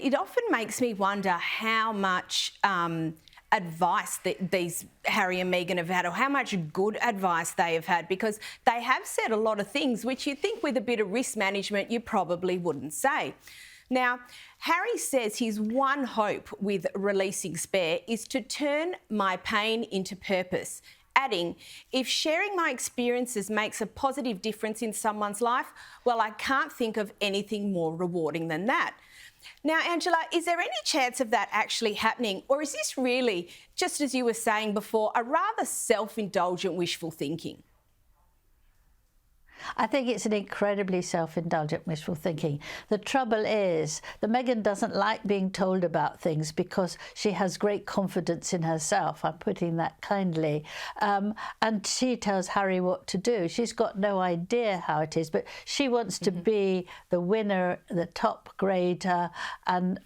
it often makes me wonder how much advice that these Harry and Meghan have had, or how much good advice they have had, because they have said a lot of things which you'd think with a bit of risk management you probably wouldn't say. Now, Harry says his one hope with releasing Spare is to turn my pain into purpose, adding, if sharing my experiences makes a positive difference in someone's life, well, I can't think of anything more rewarding than that. Now, Angela, is there any chance of that actually happening, or is this really, just as you were saying before, a rather self-indulgent wishful thinking? I think it's an incredibly self-indulgent wishful thinking. The trouble is that Meghan doesn't like being told about things because she has great confidence in herself. I'm putting that kindly. And she tells Harry what to do. She's got no idea how it is, but she wants to be the winner, the top grader, and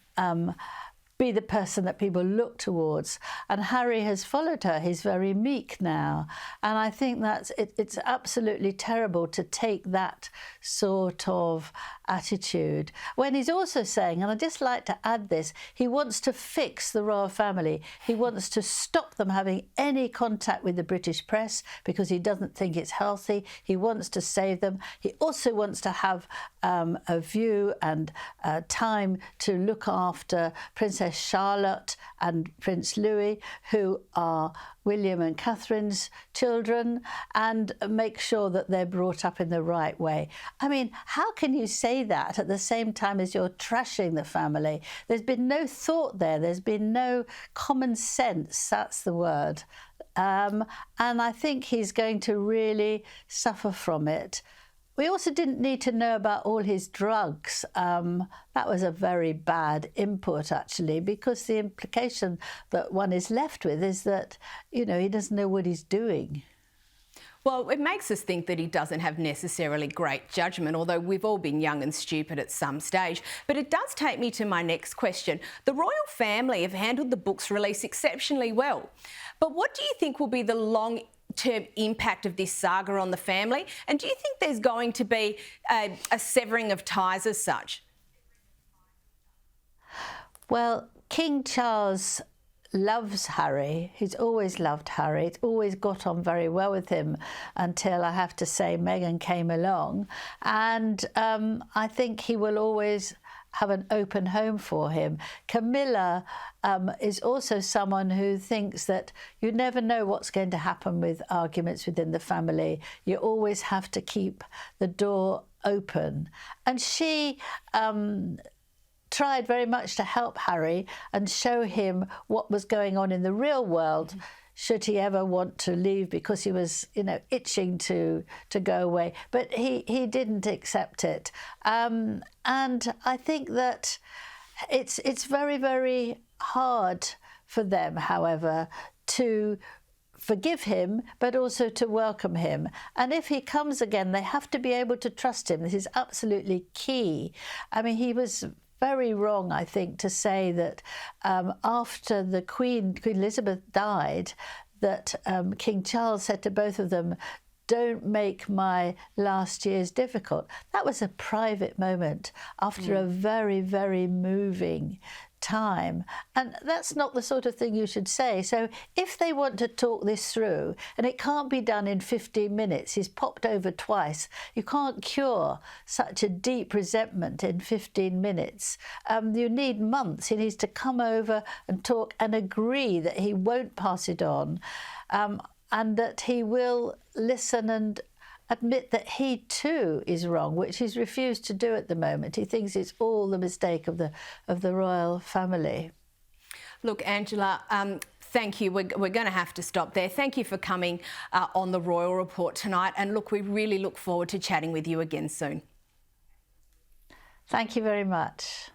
be the person that people look towards. And Harry has followed her. He's very meek now. And I think it's absolutely terrible to take that sort of attitude when he's also saying, and I'd just like to add this, he wants to fix the royal family. He wants to stop them having any contact with the British press because he doesn't think it's healthy. He wants to save them. He also wants to have a view and time to look after Princess Charlotte and Prince Louis, who are William and Catherine's children, and make sure that they're brought up in the right way. I mean, how can you say that at the same time as you're trashing the family? There's been no thought there. There's been no common sense. That's the word. And I think he's going to really suffer from it. We also didn't need to know about all his drugs. That was a very bad input, actually, because the implication that one is left with is that, you know, he doesn't know what he's doing. Well, it makes us think that he doesn't have necessarily great judgment, although we've all been young and stupid at some stage. But it does take me to my next question. The royal family have handled the book's release exceptionally well. But what do you think will be the long-term impact of this saga on the family? And do you think there's going to be a severing of ties as such? Well, King Charles loves Harry. He's always loved Harry. He's always got on very well with him until, I have to say, Meghan came along. And I think he will always have an open home for him. Camilla is also someone who thinks that you never know what's going to happen with arguments within the family. You always have to keep the door open. And she tried very much to help Harry and show him what was going on in the real world, should he ever want to leave, because he was, you know, itching to go away. But he didn't accept it. And I think that it's very, very hard for them, however, to forgive him, but also to welcome him. And if he comes again, they have to be able to trust him. This is absolutely key. I mean, he was very wrong, I think, to say that after the Queen Elizabeth died, that King Charles said to both of them, "Don't make my last years difficult." That was a private moment after a very, very moving time. And that's not the sort of thing you should say. So if they want to talk this through, and it can't be done in 15 minutes, he's popped over twice, you can't cure such a deep resentment in 15 minutes. You need months. He needs to come over and talk and agree that he won't pass it on, and that he will listen and admit that he too is wrong, which he's refused to do at the moment. He thinks it's all the mistake of the royal family. Look, Angela, thank you. We're going to have to stop there. Thank you for coming on the Royal Report tonight. And look, we really look forward to chatting with you again soon. Thank you very much.